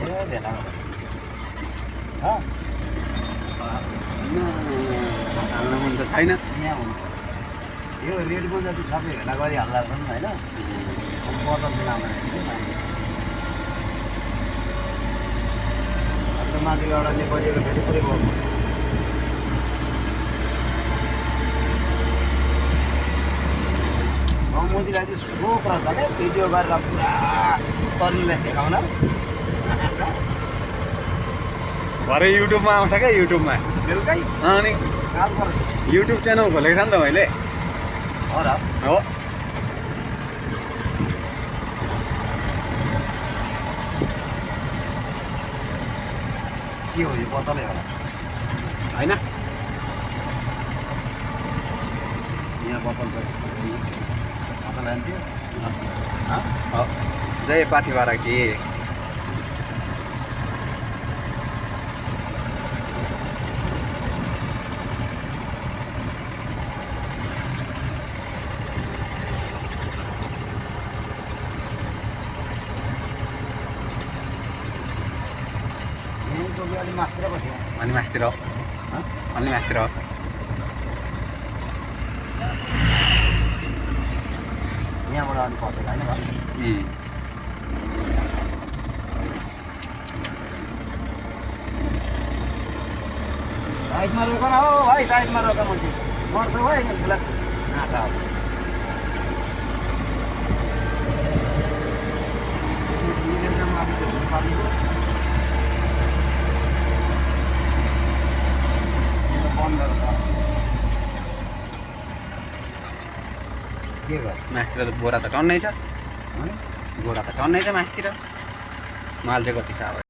भेला छ हाल्न मन त छैन। यहाँ हुन्छ यो रेडको जति सबै भेला गरिहाल्दा छन् होइन बदल लाँदैन अन्त माथि एउटा नेपालीको फेरि पुरै गर्नु मोजीलाई चाहिँ सोक रहेछ क्या भिडियो गरेर पुरा तरुणलाई देखाउन भरे युट्युबमा आउँछ क्या युट्युबमा बेलुकै अनि काम पर्छ युट्युब च्यानल खोलेको छ नि त मैले हो र हो के हो यो बतलै होला होइन यहाँ बतल छ बतल हान्थ्यो जय पाथिबारा कि अलि मास्तिर पो थियो अनि मास्तिर अनि मास्तिर यहाँबाट अलिक पसेको होइन साइडमा रोक न हो भाइ साइडमा रोक मान्छे मर्छ है नाटा के गर्छ मास्तिर त बोरा त टन्नै छ बोरा त टन्नै छ मास्तिर माल चाहिँ कति छ अब